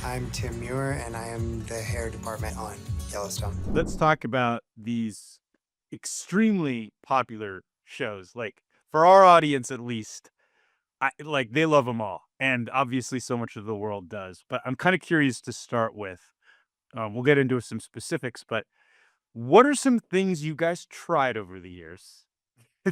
I'm Tim Muir, and I am the hair department on Yellowstone. Let's talk about these extremely popular shows. Like for our audience, at least, like they love them all, and obviously, so much of the world does. But I'm kind of curious to start with. We'll get into some specifics, but what are some things you guys tried over the years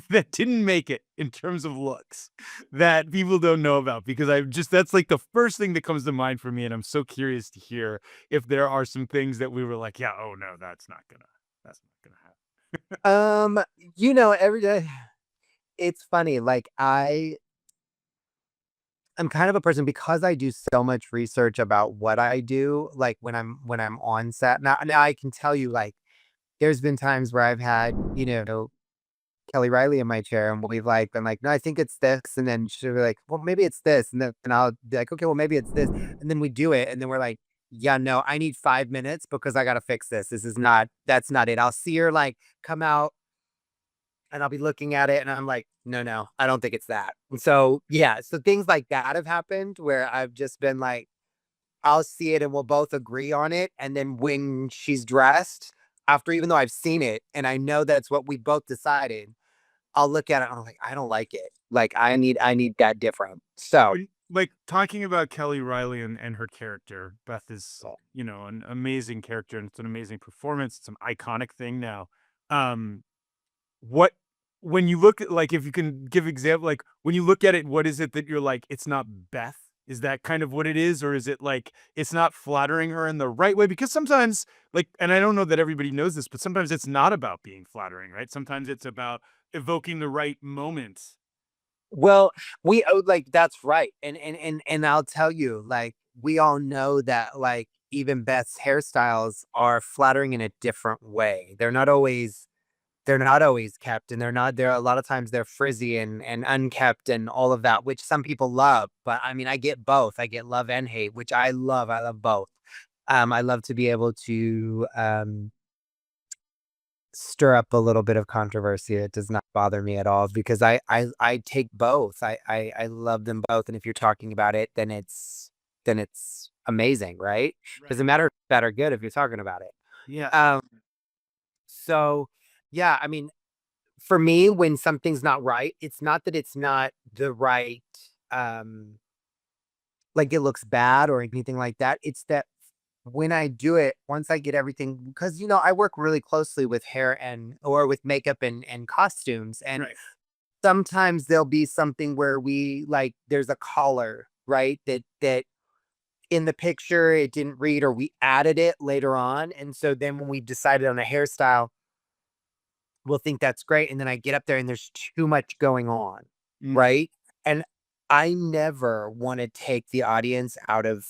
that didn't make it in terms of looks that people don't know about? Because that's like the first thing that comes to mind for me, and I'm so curious to hear if there are some things that we were like, yeah, oh no, that's not gonna happen. Um, every day it's funny. Like I'm kind of a person because I do so much research about what I do, like when I'm on set. Now I can tell you like there's been times where I've had, Kelly Riley in my chair and we've like been like, no, I think it's this. And then she'll be like, well, maybe it's this. And I'll be like, okay, well, maybe it's this. And then we do it. And then we're like, yeah, no, I need 5 minutes because I gotta fix this. That's not it. I'll see her like come out and I'll be looking at it and I'm like, no, no, I don't think it's that. And so, yeah, so things like that have happened where I've just been like, I'll see it and we'll both agree on it. And then when she's dressed, after even though I've seen it and I know that's what we both decided, I'll look at it and I'm like, I don't like it. Like I need that different. So Like talking about Kelly Riley and her character, Beth is, an amazing character and it's an amazing performance. It's an iconic thing now. Um, what when you look at, like, if you can give example, like when you look at it, what is it that you're like, it's not Beth? Is that kind of what it is? Or is it like it's not flattering her in the right way? Because sometimes, like, and I don't know that everybody knows this, but sometimes it's not about being flattering, right? Sometimes it's about evoking the right moments. well, like that's right. And I'll tell you, like, we all know that like even Beth's hairstyles are flattering in a different way. They're not always kept and they're a lot of times they're frizzy and unkept and all of that, which some people love. But I mean, I get both. I get love and hate, which I love. I love both. I love to be able to stir up a little bit of controversy. It does not bother me at all because I take both. I love them both. And if you're talking about it, then it's amazing, right? Right. Doesn't matter if it's bad or good if you're talking about it. Yeah. Um, so yeah, I mean, for me, when something's not right, it's not that it's not the right, um, like it looks bad or anything like that. It's that when I do it, once I get everything, because I work really closely with hair and or with makeup and costumes, and Right. sometimes there'll be something where we like there's a collar, right? That in the picture it didn't read or we added it later on. And so then when we decided on a hairstyle, will think that's great, and then I get up there and there's too much going on, Mhm. right? And I never wanna take the audience out of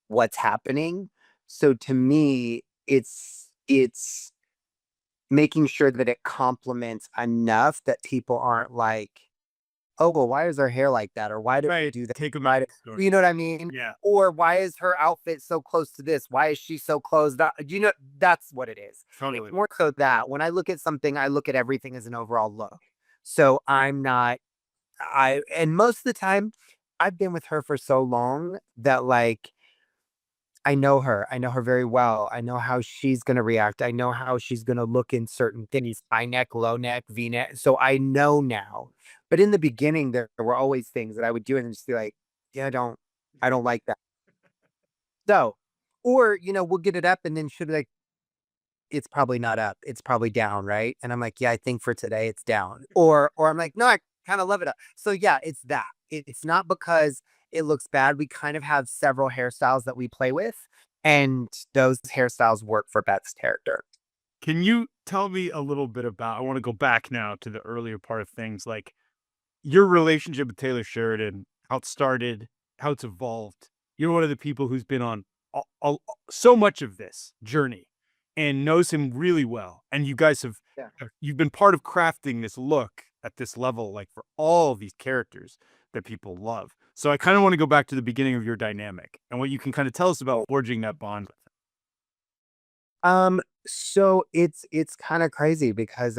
what's happening. So to me, it's making sure that it complements enough that people aren't like, "Oh, well, why is her hair like that?" Or, "Why did we Right. do that?" Take them out Why of did the story. you know what I mean? Yeah. Or, "Why is her outfit so close to this? Why is she so closed up?" That's what it is. It's Totally. more so that when I look at something, I look at everything as an overall look. So I'm not I and most of the time, I've been with her for so long that, like, I know her. I know her very well. I know how she's gonna react. I know how she's gonna look in certain things, high neck, low neck, V-neck. So I know now. But in the beginning, there were always things that I would do and just be like, yeah, I don't like that. So, or, we'll get it up and then she'll be like, it's probably not up. It's probably down, right? And I'm like, yeah, I think for today it's down. Or I'm like, no, I kind of love it up. So yeah, it's that. It's not because it looks bad. We kind of have several hairstyles that we play with, and those hairstyles work for Beth's character. Can you tell me a little bit about, I want to go back now to the earlier part of things, like your relationship with Taylor Sheridan, how it started, how it's evolved. You're one of the people who's been on so much of this journey and knows him really well. And you guys have, Yeah. you've been part of crafting this look at this level, like for all these characters that people love. So I kind of want to go back to the beginning of your dynamic and what you can kind of tell us about forging that bond. So it's kind of crazy because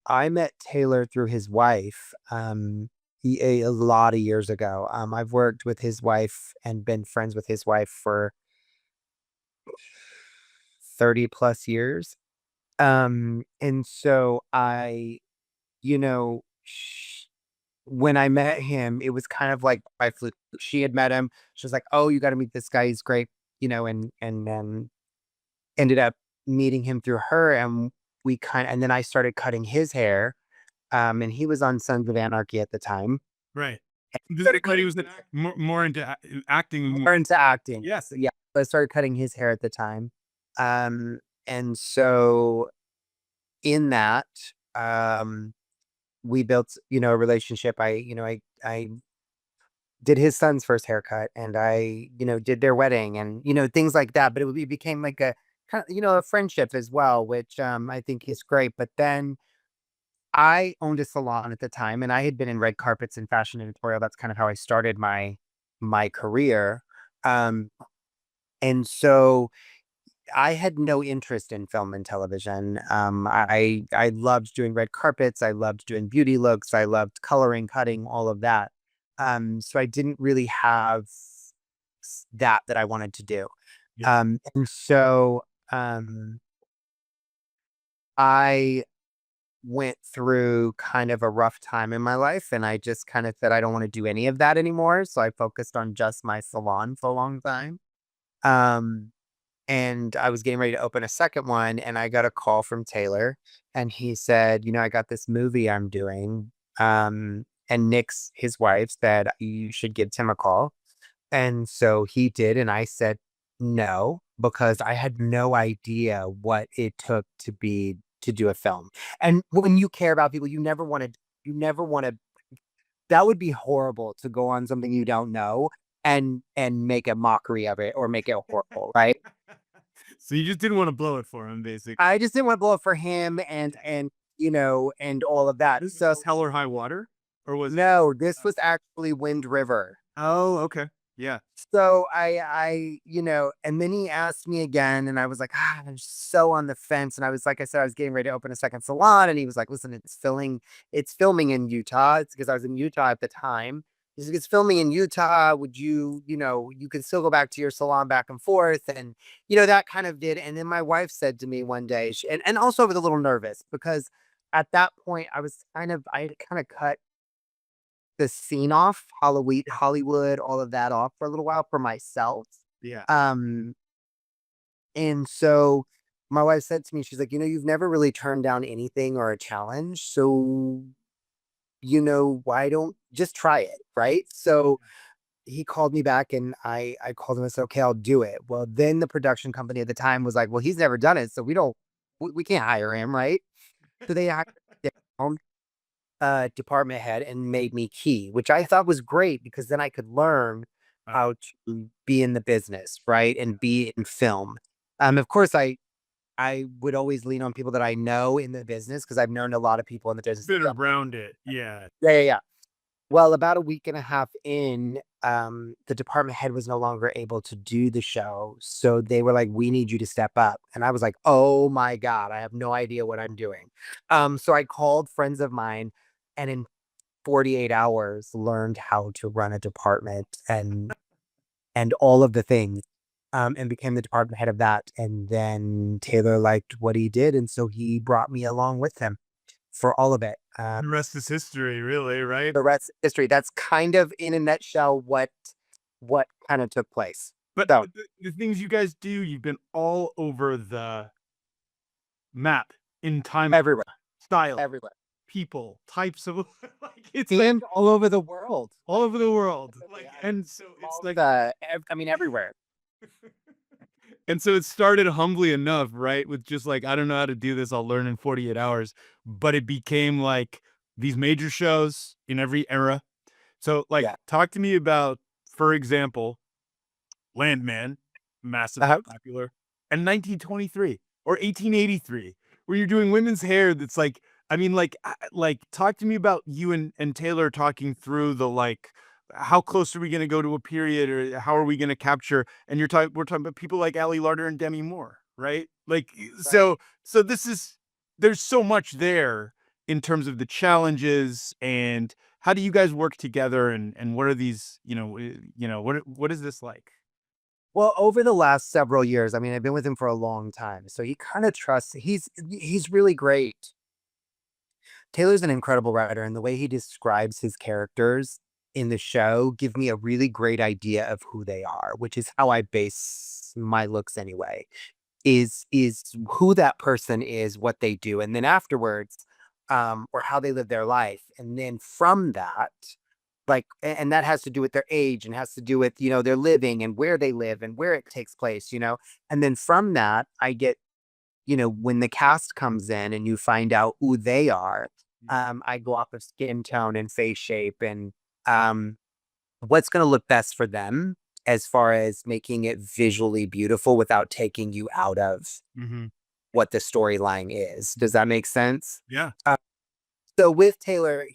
I met Taylor through his wife. a lot of years ago. I've worked with his wife and been friends with his wife for 30 plus years. And so you know, when I met him, it was kind of like by fluke. She had met him. She was like, "Oh, you got to meet this guy. He's great," and then ended up meeting him through her, and and then I started cutting his hair. And he was on Sons of Anarchy at the time. Right. Started But he cutting was more into acting. more into acting. Yes. So, yeah, I started cutting his hair at the time. And so in that, um, we built, a relationship. I did his son's first haircut, and I, did their wedding, and, things like that. But it became like a kind of, a friendship as well, which I think is great. But then I owned a salon at the time, and I had been in red carpets and fashion editorial. That's kind of how I started my career. Um, and so I had no interest in film and television. I loved doing red carpets. I loved doing beauty looks. I loved coloring, cutting, all of that. So I didn't really have that I wanted to do. Yeah. And so I went through kind of a rough time in my life, and I just kind of said I don't want to do any of that anymore. So I focused on just my salon for a long time. Um, and I was getting ready to open a second one, and I got a call from Taylor, and he said, I got this movie I'm doing. And his wife, said you should give Tim a call. And so he did, and I said no, because I had no idea what it took to do a film. And when you care about people, you never want to, that would be horrible to go on something you don't know and make a mockery of it or make it horrible, right? So you just didn't want to blow it for him, basically. I just didn't want to blow it for him and all of that. This So was Hell or High Water, or was it? no, this was actually Wind River. Oh, okay. Yeah. So and then he asked me again, and I was like, I'm so on the fence. And like I said, I was getting ready to open a second salon, and he was like, listen, it's filming in Utah. It's because I was in Utah at the time. He's like, it's filming in Utah. Would you can still go back to your salon back and forth. And, that kind of did. And then my wife said to me one day, and also I was a little nervous because at that point I had kind of cut the scene off, Hollywood, all of that off for a little while for myself. Yeah. And so my wife said to me, she's like, you've never really turned down anything or a challenge. So, why don't just try it? Right. So he called me back, and I called him and said, okay, I'll do it. Well, then the production company at the time was like, well, he's never done it. So we can't hire him. Right. So they actually department head and made me key, which I thought was great because then I could learn how to be in the business, right? And be in film. Of course, I would always lean on people that I know in the business because I've known a lot of people in the business. Been around it. Yeah. Yeah. Well, about a week and a half in, the department head was no longer able to do the show. So they were like, we need you to step up. And I was like, oh my God, I have no idea what I'm doing. So I called friends of mine, and in 48 hours learned how to run a department and all of the things, and became the department head of that. And then Taylor liked what he did, and so he brought me along with him for all of it. The rest is history, really, right? The rest is history. That's kind of in a nutshell what kind of took place. But So the things you guys do, you've been all over the map in time, everywhere, style, everywhere, people, types of like it's and all over the world. all over the world. Like, And so it's like everywhere. and so it started humbly enough, right? With just like, I don't know how to do this, I'll learn in 48 hours. But it became like these major shows in every era. So like Yeah. talk to me about, for example, Landman, massively popular, and 1923 or 1883, where you're doing women's hair that's like, I mean, like talk to me about you and Taylor talking through the like, how close are we going to go to a period, or how are we going to capture? And we're talking about people like Ali Larter and Demi Moore, right? Like, so there's so much there in terms of the challenges and how do you guys work together, and what are these, what is this like? Well, over the last several years, I mean, I've been with him for a long time, so he kind of trusts. He's really great. Taylor's an incredible writer, and the way he describes his characters in the show give me a really great idea of who they are, which is how I base my looks anyway. Is who that person is, what they do, and then afterwards, or how they live their life, and then from that, like, and that has to do with their age and has to do with their living and where they live and where it takes place, and then from that, I get when the cast comes in and you find out who they are, I go off of skin tone and face shape and um, what's going to look best for them as far as making it visually beautiful without taking you out of Mm-hmm. what the storyline is. Does that make sense? Yeah. So with Taylor,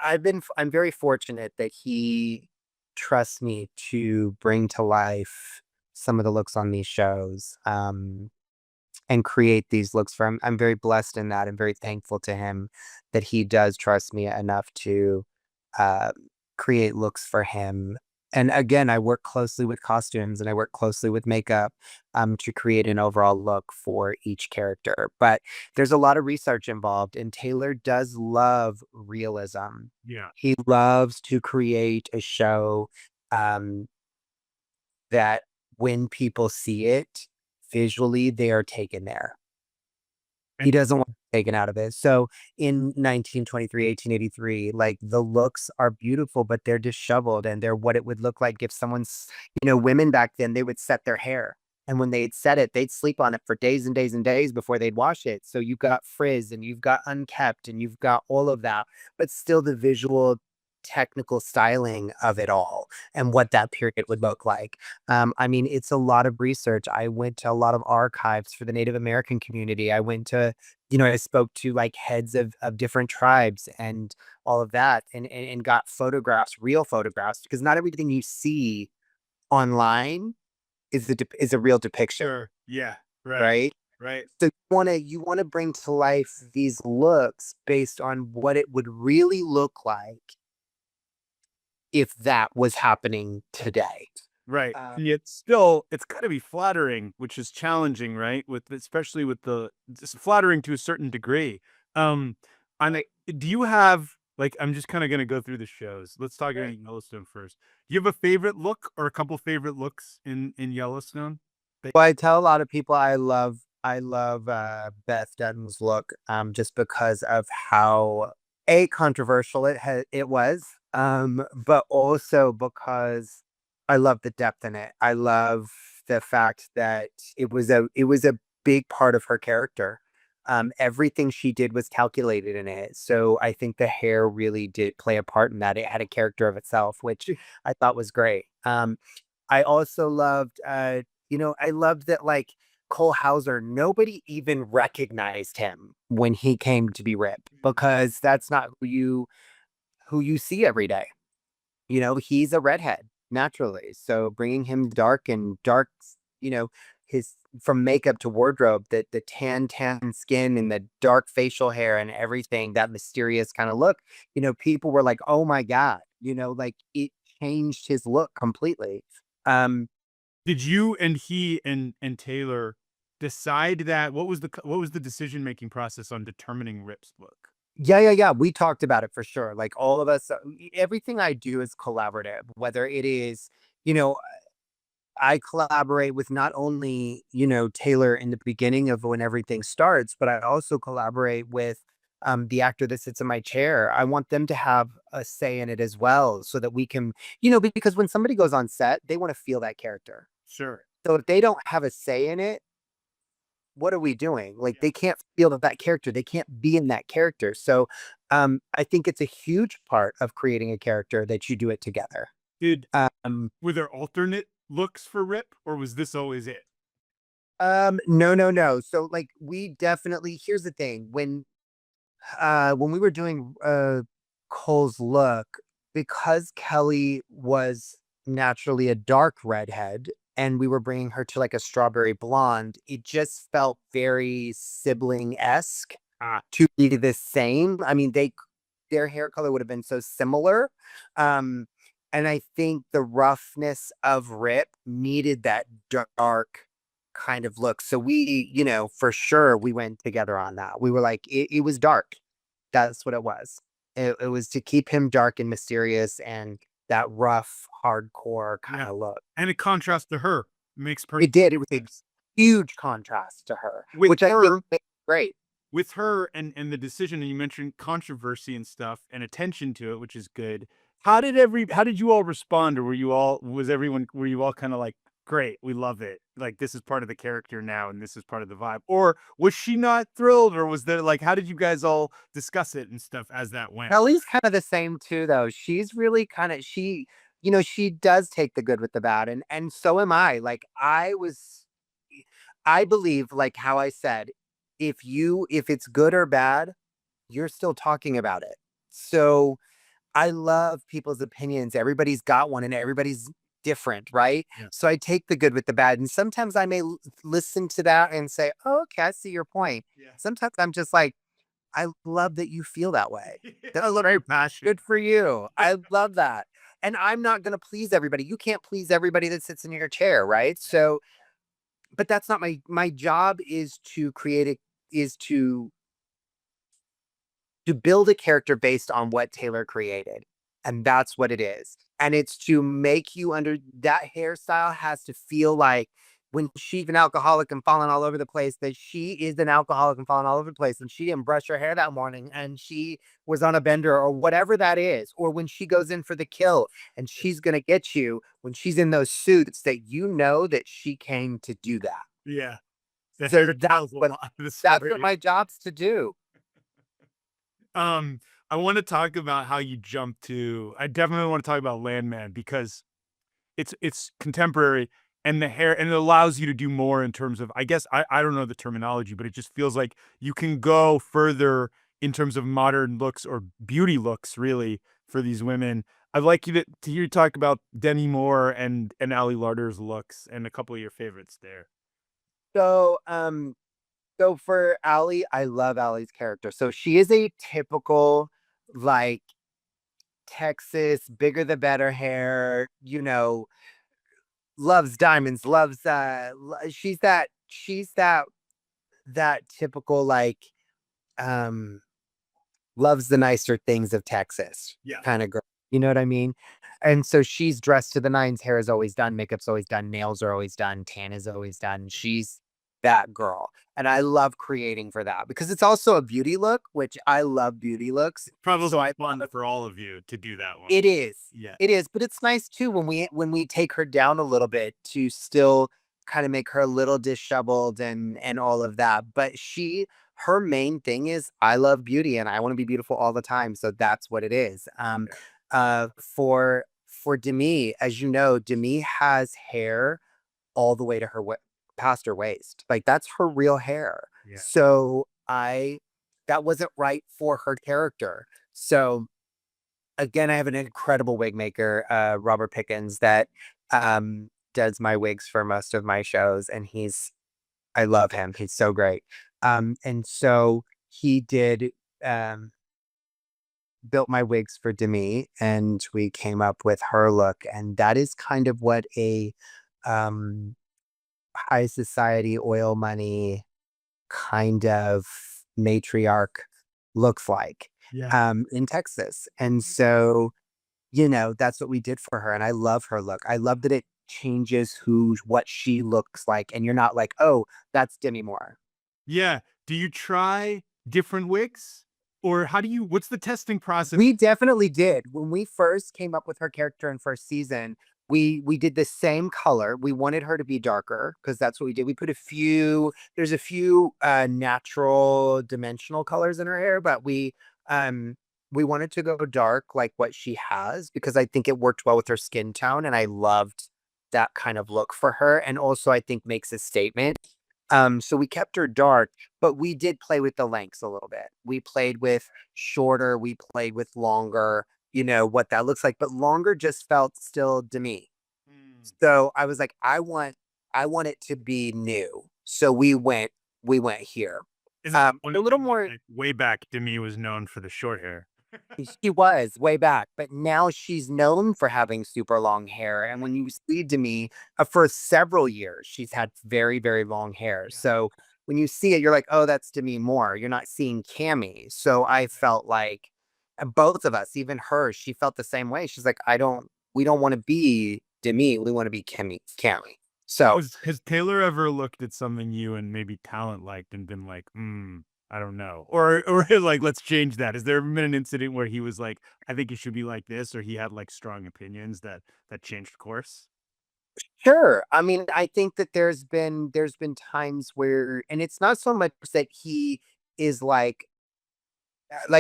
I'm very fortunate that he trusts me to bring to life some of the looks on these shows. And create these looks for him. I'm very blessed in that. I'm very thankful to him that he does trust me enough to uh, create looks for him. And again, I work closely with costumes and I work closely with makeup to create an overall look for each character. But there's a lot of research involved, and Taylor does love realism. Yeah. He loves to create a show um, that when people see it visually, they are taken there. He doesn't want to be taken out of it. So in 1923, 1883, like the looks are beautiful, but they're disheveled and they're what it would look like if someone's, women back then, they would set their hair. And when they'd set it, they'd sleep on it for days and days and days before they'd wash it. So you've got frizz and you've got unkept and you've got all of that, but still the visual technical styling of it all and what that period would look like. I mean, it's a lot of research. I went to a lot of archives for the Native American community. I went to, I spoke to like heads of different tribes and all of that and got photographs, real photographs, because not everything you see online is a real depiction. Sure. Yeah. Right. Right. Right. So you want to bring to life these looks based on what it would really look like if that was happening today. Right. And yet still, it's got to be flattering, which is challenging, right? Especially with it's flattering to a certain degree. Um, do you have, like, I'm just kind of going to go through the shows. Let's talk about Yellowstone first. Do you have a favorite look or a couple favorite looks in Yellowstone? Well, I tell a lot of people I love Beth Dunham's look just because of how controversial it was, but also because I love the depth in it. I love the fact that it was a big part of her character. Everything she did was calculated in it. So I think the hair really did play a part in that. It had a character of itself, which I thought was great. I also loved I loved that, like, Cole Hauser, nobody even recognized him when he came to be Rip because that's not who you see every day. He's a redhead naturally. So bringing him dark, you know, his from makeup to wardrobe, the tan skin and the dark facial hair and everything, that mysterious kind of look, people were like, "Oh my God," like it changed his look completely. Um, Did you and he and Taylor decide that? What was the decision making process on determining Rip's look? yeah. We talked about it for sure. Like all of us, everything I do is collaborative, whether it is, you know, I collaborate with not only, Taylor in the beginning of when everything starts, but I also collaborate with the actor that sits in my chair. I want them to have a say in it as well so that we can, because when somebody goes on set, they want to feel that character. Sure. So if they don't have a say in it, what are we doing? Like Yeah. they can't feel that character. They can't be in that character. So I think it's a huge part of creating a character that you do it together. Did Um, Were there alternate looks for Rip, or was this always it? no. So like we definitely here's the thing. When we were doing Cole's look, because Kelly was naturally a dark redhead and we were bringing her to like a strawberry blonde, it just felt very sibling-esque Ah, to be the same. I mean, their hair color would have been so similar. And I think the roughness of Rip needed that dark kind of look. So we, for sure we went together on that. We were like, it was dark. That's what it was. It was to keep him dark and mysterious and that rough, hardcore kind of look. And it contrasts to her. Makes perfect. It did. It was a huge contrast to her, which I think made great. With her and the decision, and you mentioned controversy and stuff and attention to it, which is good. How did you all respond, or were you all kind of like, great, we love it, like this is part of the character now and this is part of the vibe? Or was she not thrilled, or was there like, how did you guys all discuss it and stuff as that went? Kelly's kind of the same too, though. She's really kind of she does take the good with the bad, and so am I. Like I believe, like how I said, if it's good or bad, you're still talking about it. So I love people's opinions. Everybody's got one and everybody's different, right? Yeah. So I take the good with the bad. And sometimes I may listen to that and say, oh, okay, I see your point. Yeah. Sometimes I'm just like, I love that you feel that way. That's a little Very passionate. good for you. I love that. And I'm not going to please everybody. You can't please everybody that sits in your chair, right? So, but that's not my job is to to build a character based on what Taylor created. And that's what it is. And it's to make you that hairstyle has to feel like when she's an alcoholic and falling all over the place, that she is an alcoholic and falling all over the place. And she didn't brush her hair that morning and she was on a bender or whatever that is. Or when she goes in for the kill and she's going to get you when she's in those suits, that that she came to do that. Yeah. So that's what my job's to do. I want to talk about how you jumped to. I definitely want to talk about Landman because it's contemporary and the hair, and it allows you to do more in terms of, I guess I don't know the terminology, but it just feels like you can go further in terms of modern looks or beauty looks, really, for these women. I'd like you to hear you talk about Demi Moore and Ali Larter's looks and a couple of your favorites there. So for Ali, I love Ali's character. So she is a typical, like, Texas, bigger the better hair, loves diamonds, loves she's that typical, like, loves the nicer things of Texas kind of girl. You know what I mean? And so she's dressed to the nines, hair is always done, makeup's always done, nails are always done, tan is always done. She's that girl. And I love creating for that because it's also a beauty look, which I love beauty looks. Probably fun for all of you to do that one. It is. Yeah. It is. But it's nice too when we take her down a little bit to still kind of make her a little disheveled and all of that. But her main thing is I love beauty and I want to be beautiful all the time. So that's what it is. For Demi, as you know, Demi has hair all the way to her past her waist. Like that's her real hair. Yeah. So that wasn't right for her character. So again, I have an incredible wig maker, Robert Pickens, that does my wigs for most of my shows, and I love him. He's so great. And so he did built my wigs for Demi, and we came up with her look, and that is kind of what a high society, oil money kind of matriarch looks like in Texas. And so, that's what we did for her. And I love her look. I love that it changes what she looks like. And you're not like, oh, that's Demi Moore. Yeah. Do you try different wigs? Or what's the testing process? We definitely did. When we first came up with her character in first season, we did the same color. We wanted her to be darker because that's what we did. We put there's a few natural dimensional colors in her hair, but we wanted to go dark like what she has because I think it worked well with her skin tone, and I loved that kind of look for her. And also I think makes a statement. So we kept her dark, but we did play with the lengths a little bit. We played with shorter, we played with longer, what that looks like, but longer just felt still Demi. So I was like, I want it to be new. So we went here. A little more. Way back, Demi was known for the short hair. She was way back, but now she's known for having super long hair. And when you see Demi, for several years, she's had very, very long hair. Yeah. So when you see it, you're like, oh, that's Demi Moore. You're not seeing Cammy. So I felt like both of us, even her, she felt the same way. She's like, we don't want to be Demi. We want to be Cammy. So Has Taylor ever looked at something you and maybe talent liked and been like, I don't know, or like, let's change that? Has there ever been an incident where he was like, I think it should be like this, or he had like strong opinions that changed course? sure. I mean, I think that there's been times where, and it's not so much that he is like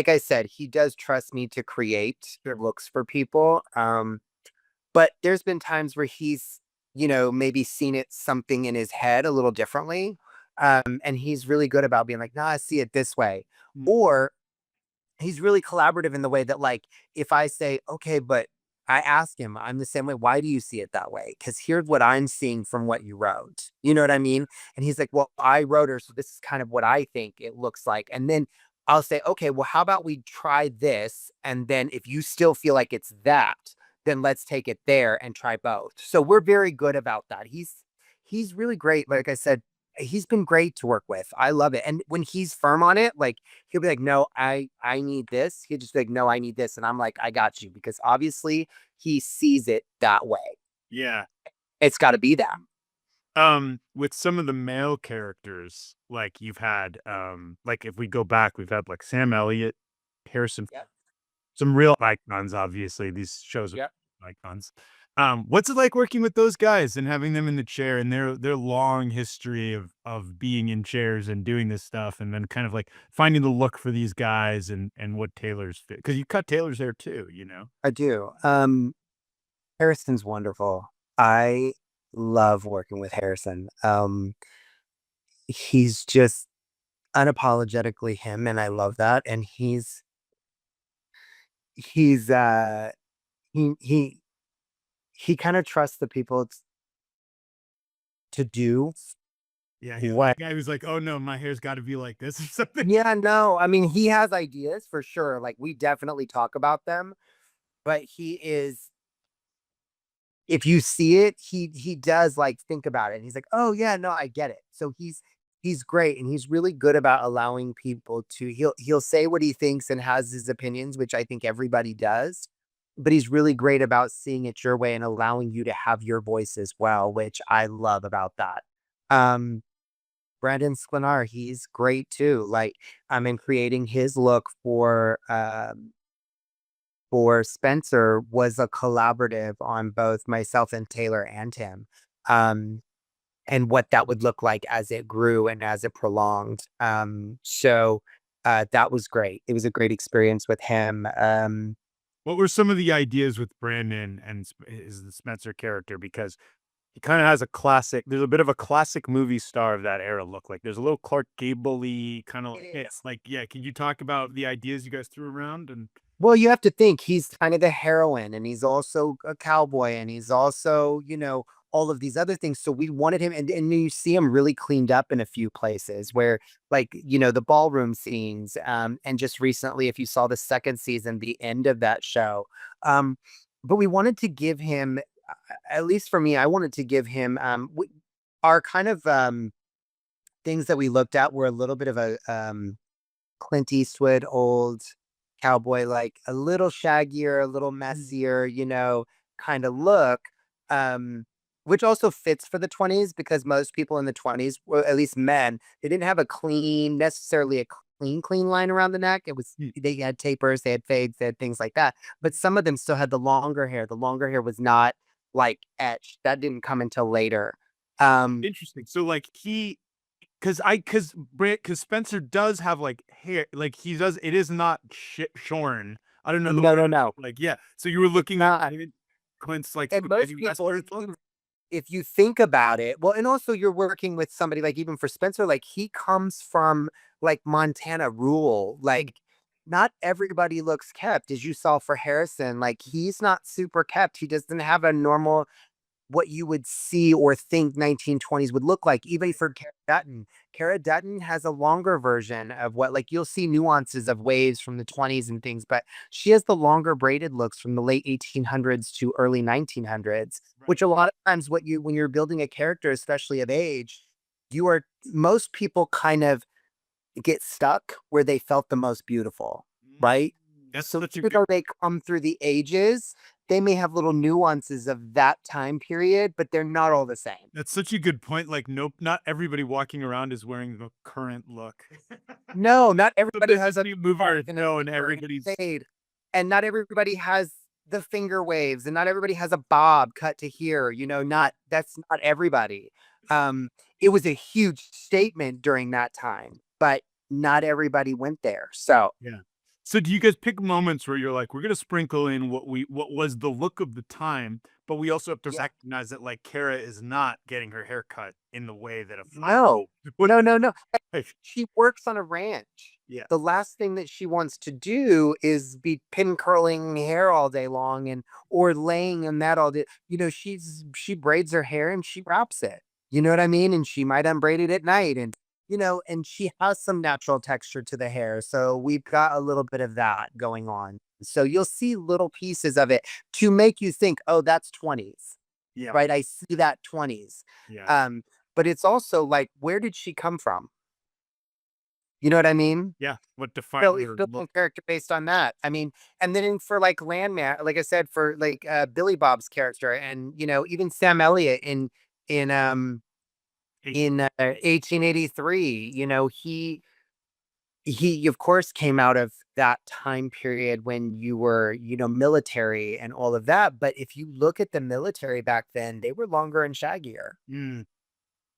I said, he does trust me to create looks for people. But there's been times where he's, maybe seen it something in his head a little differently. And he's really good about being like, nah, I see it this way. Mm. Or he's really collaborative in the way that, like, if I say, okay, but I ask him, I'm the same way. Why do you see it that way? Because here's what I'm seeing from what you wrote. You know what I mean? And he's like, well, I wrote her. So this is kind of what I think it looks like. And then I'll say, okay, well, how about we try this? And then if you still feel like it's that, then let's take it there and try both. So we're very good about that. He's really great. Like I said, he's been great to work with. I love it. And when he's firm on it, like he'll be like, no, I need this. He'll just be like, no, I need this. And I'm like, I got you. Because obviously he sees it that way. Yeah. It's got to be that. With some of the male characters, like you've had, like if we go back, we've had like Sam Elliott, Harrison, Yep. some real icons. Obviously, these shows are Yep. icons. What's it like working with those guys and having them in the chair and their long history of being in chairs and doing this stuff, and then kind of like finding the look for these guys and what Taylor's fit, because you cut Taylor's hair too, you know? I do. Harrison's wonderful. I love working with Harrison. He's just unapologetically him, and I love that. And he's he he kind of trusts the people to do Yeah, what. the guy who's like, oh no, my hair's got to be like this or something. Yeah, no, I mean, he has ideas for sure. Like we definitely talk about them, but he is, if you see it, he does like think about it. And he's like, "Oh yeah, no, I get it." So he's great, and he's really good about allowing people to, he'll say what he thinks and has his opinions, which I think everybody does. But he's really great about seeing it your way and allowing you to have your voice as well, which I love about that. Um Brandon Sklenar, he's great too. Like I'm in creating his look for Spencer was a collaborative on both myself and Taylor and him. Um, and what that would look like as it grew and as it prolonged. That was great. It was a great experience with him. What were some of the ideas with Brandon and is the Spencer character? Because he kind of has a classic. There's a bit of a classic movie star of that era look. Like there's a little Clark Gable-y kind of. It It's is. like, yeah. Can you talk about the ideas you guys threw around? And Well, you have to think he's kind of the heroine, and he's also a cowboy, and he's also, all of these other things. So we wanted him, and you see him really cleaned up in a few places where, like, the ballroom scenes, and just recently, if you saw the second season, the end of that show. Um, but we wanted to give him, at least for me, I wanted to give him, our kind of things that we looked at were a little bit of a Clint Eastwood old cowboy, like a little shaggier, a little messier, kind of look. Um, which also fits for the 20s because most people in the 20s, well, at least men, they didn't have necessarily a clean line around the neck. It was, Hmm, they had tapers, they had fades, they had things like that. But some of them still had the longer hair. The longer hair was not like etched. That didn't come until later. Um, interesting. So like because Spencer does have like hair, like he does. It is not shorn. I don't know the no, word. no, no. Like yeah. So you were looking at Not. Clint's like And most spaghetti people, western look. if you think about it, well, and also you're working with somebody like, even for Spencer, like he comes from like Montana rural. Like not everybody looks kept, as you saw for Harrison. Like he's not super kept. He doesn't have a normal what you would see or think 1920s would look like, even for Cara Dutton. Cara Dutton has a longer version of what, like, you'll see nuances of waves from the 20s and things, but she has the longer braided looks from the late 1800s to early 1900s, which a lot of times when you're building a character, especially of age, most people kind of get stuck where they felt the most beautiful, right? That's So such a even good though they come through the ages, they may have little nuances of that time period, but they're not all the same. That's such a good point. Like, nope, not everybody walking around is wearing the current look. No, not everybody Sometimes has a you move our and no, and everybody's fade, and not everybody has the finger waves, and not everybody has a bob cut to here. That's not everybody. Um, it was a huge statement during that time, but not everybody went there. So yeah. So do you guys pick moments where you're like, we're gonna sprinkle in what was the look of the time, but we also have to yeah, recognize that like Kara is not getting her hair cut in the way that a no, what no. like, She works on a ranch. yeah. The last thing that she wants to do is be pin curling hair all day long or laying in that all day. She braids her hair and she wraps it. You know what I mean? And she might unbraid it at night and she has some natural texture to the hair. So we've got a little bit of that going on. So you'll see little pieces of it to make you think, oh, that's 20s, Yeah. right? I see that 20s. Yeah. But it's also like, where did she come from? You know what I mean? Yeah. What defines her Building look. character based on that. I mean, and then for like Landman, like I said, for like Billy Bob's character, and even Sam Elliott in um Hey, in 1883, he of course came out of that time period when you were military and all of that. But if you look at the military back then, they were longer and shaggier.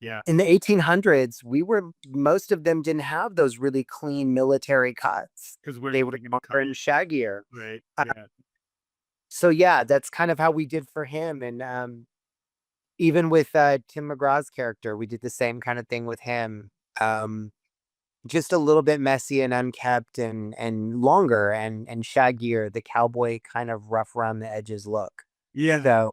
yeah. In the 1800s, most of them didn't have those really clean military cuts. Because we're They were living in a longer and shaggier. right. Uh, Yeah. so yeah, that's kind of how we did for him. And even with Tim McGraw's character, we did the same kind of thing with him. Just a little bit messy and unkept and longer and shaggier, the cowboy kind of rough around the edges look. Yeah. So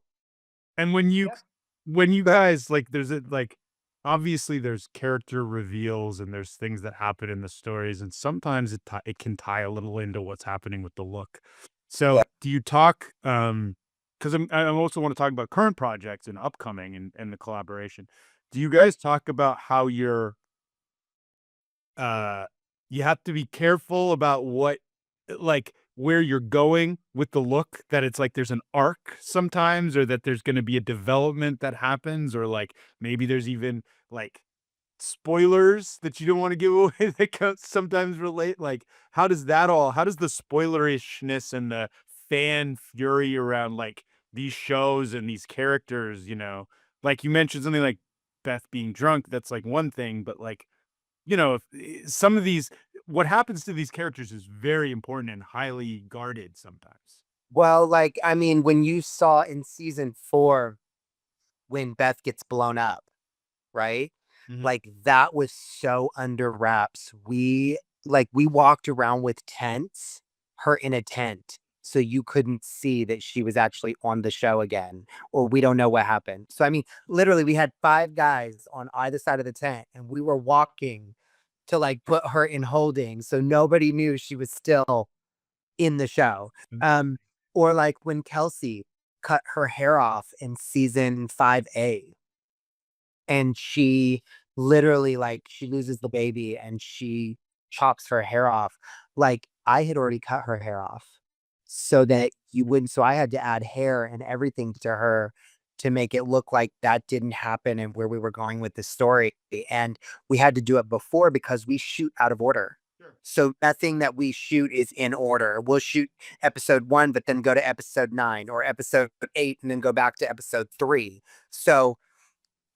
And when you guys like there's a like obviously there's character reveals and there's things that happen in the stories and sometimes it can tie a little into what's happening with the look. So yeah. do you talk because I also want to talk about current projects and upcoming and the collaboration. Do you guys talk about how uh you have to be careful about what like where you're going with the look, that it's like there's an arc sometimes, or that there's going to be a development that happens, or like maybe there's even like spoilers that you don't want to give away that sometimes relate, like how does the spoilerishness and the fan fury around like these shows and these characters, like you mentioned something like Beth being drunk, that's like one thing, but like if some of these, what happens to these characters is very important and highly guarded sometimes. Well, like, I mean, when you saw in season 4 when Beth gets blown up, right? Mhm. Like that was so under wraps. We walked around with tents, her in a tent. So you couldn't see that she was actually on the show again, or we don't know what happened. So I mean, literally we had 5 guys on either side of the tent and we were walking to like put her in holding. So nobody knew she was still in the show. Mm. Um, or like when Kelsey cut her hair off in season 5A and she literally like she loses the baby and she chops her hair off. Like I had already cut her hair off so that you wouldn't. So I had to add hair and everything to her to make it look like that didn't happen and where we were going with the story. And we had to do it before because we shoot out of order. Sure. So nothing that we shoot is in order. We'll shoot episode 1, but then go to episode 9 or episode 8 and then go back to episode 3. So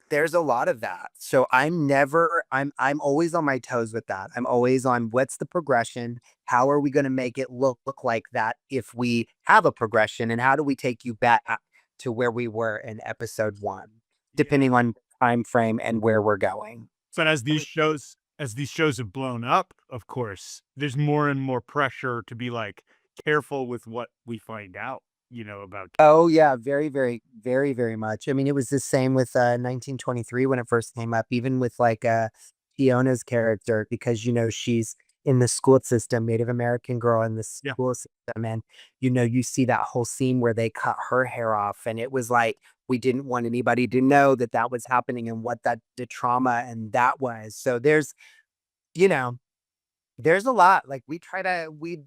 there's a lot of that. So I'm always on my toes with that. I'm always on what's the progression? How are we going to make it look like that if we have a progression, and how do we take you back to where we were in episode 1, depending on time frame and where we're going. So as these shows have blown up, of course, there's more and more pressure to be like careful with what we find out. about. Oh yeah, very, very, very, very much. I mean, it was the same with 1923 when it first came up, even with like Fiona's character, because she's in the school system, Native American girl in the Yeah. school system, and you see that whole scene where they cut her hair off, and it was like we didn't want anybody to know that that was happening and what the trauma and that was. So you know, there's a lot, like, we try to we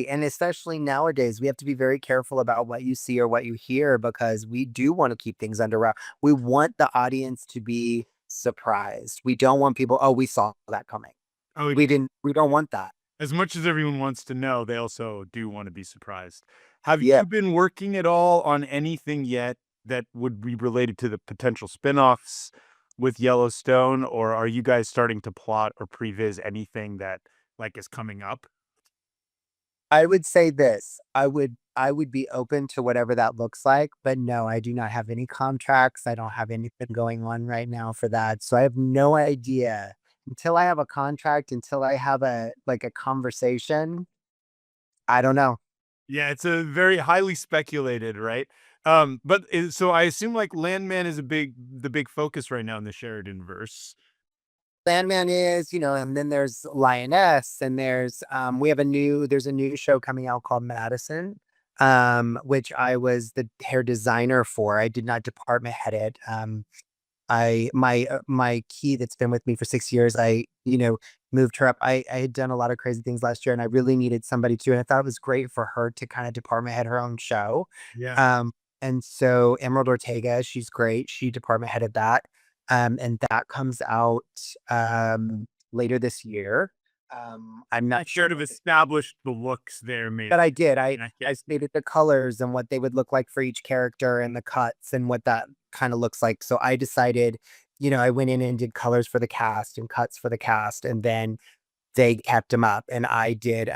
and especially nowadays, we have to be very careful about what you see or what you hear because we do wanna keep things under wrap. We want the audience to be surprised. We don't want people, "Oh, we saw that coming." Oh, We don't want that. as much as everyone wants to know, they also do want to be surprised. Have Yeah. you been working at all on anything yet that would be related to the potential spin-offs with Yellowstone, or are you guys starting to plot or previs anything that like is coming up? I would say this, I would be open to whatever that looks like, but no, I do not have any contracts, I don't have anything going on right now for that, so I have no idea. Until I have a contract, until I have a conversation, I don't know. Yeah, it's a very highly speculated, right? So I assume like Landman is the big focus right now in the Sheridan verse. Landman is, and then there's Lioness, and there's a new show coming out called Madison, which I was the hair designer for. I did not department head it. My key that's been with me for 6 years, moved her up. I had done a lot of crazy things last year, and I really needed somebody to, and I thought it was great for her to kinda department head her own show. Yeah. And so Emerald Ortega, she's great. She department headed that. And that comes out, later this year. I'm I not sure sort of established the looks there, maybe. but I did. Yeah. I stated the colors and what they would look like for each character and the cuts and what that kinda looks like. So I decided, I went in and did colors for the cast and cuts for the cast, and then they kept them up, and I did,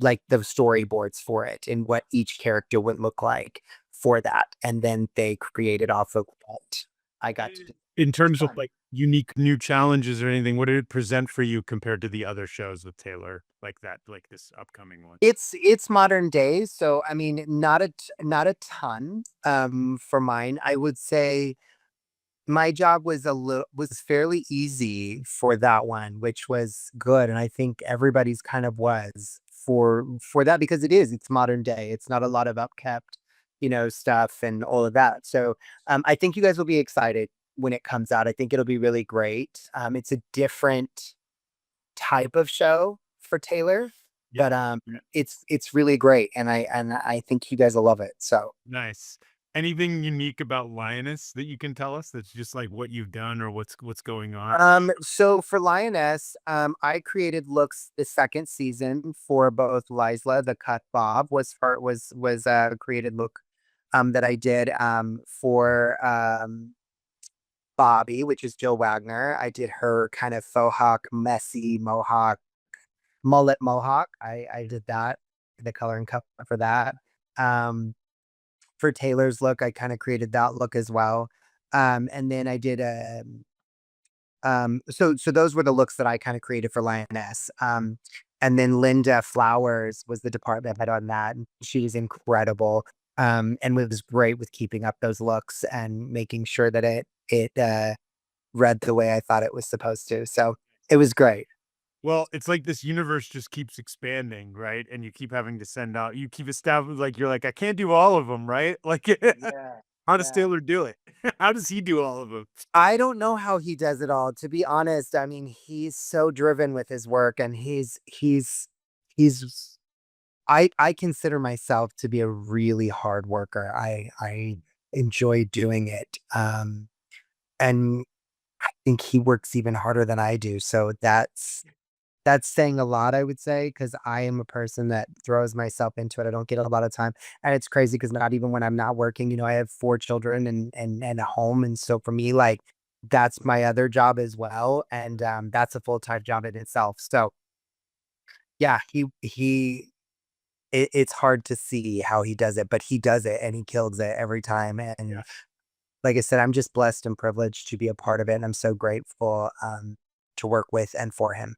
like, the storyboards for it and what each character would look like for that, and then they created off of what I got to do. In It's terms of fun. like unique new challenges or anything, what did it present for you compared to the other shows with Taylor, like that, like this upcoming one? It's modern days, so, I mean, not a ton, for mine. I would say my job was fairly easy for that one, which was good, and I think everybody's kind of was for that because it's modern day. It's not a lot of upkept, stuff and all of that. So, I think you guys will be excited when it comes out. I think it'll be really great. It's a different type of show for Taylor, Yeah. but, Yeah. it's really great, and I think you guys will love it. So Nice. Anything unique about Lioness that you can tell us that's just like what you've done or what's going on? So for Lioness, I created looks the second season for both Liza, the cut bob was a created look that I did for Bobby, which is Jill Wagner. I did her kind of faux hawk, messy mohawk, mullet mohawk. I did that, the color and color for that. Um for Taylor's look, I kind of created that look as well. And then I did so those were the looks that I kinda created for Lioness. And then Linda Flowers was the department head on that, and she is incredible, and was great with keeping up those looks and making sure that it read the way I thought it was supposed to, so it was great. Well, it's like this universe just keeps expanding, right? And you keep having to send out, you keep establishing, like, you're like, I can't do all of them, right? Like, Yeah, how does yeah. Taylor do it? How does he do all of them? I don't know how he does it all, to be honest. I mean, he's so driven with his work, and he's I consider myself to be a really hard worker. I enjoy doing it, and I think he works even harder than I do, so that's saying a lot, I would say, because I am a person that throws myself into it. I don't get a lot of time, and it's crazy because not even when I'm not working, I have 4 children and a home, and so for me, like, that's my other job as well, and, that's a full-time job in itself. So, yeah, it's hard to see how he does it, but he does it, and he kills it every time, Yeah. and like I said, I'm just blessed and privileged to be a part of it, and I'm so grateful, to work with and for him.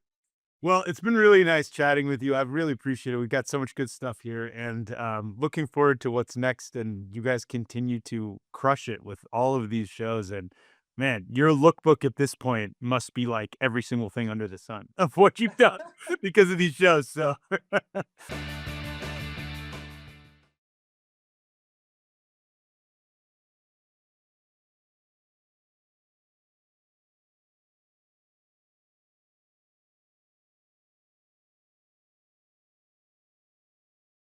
Well, it's been really nice chatting with you. I've really appreciated it. We've got so much good stuff here, and looking forward to what's next. And you guys continue to crush it with all of these shows. And man, your lookbook at this point must be like every single thing under the sun of what you've done because of these shows. So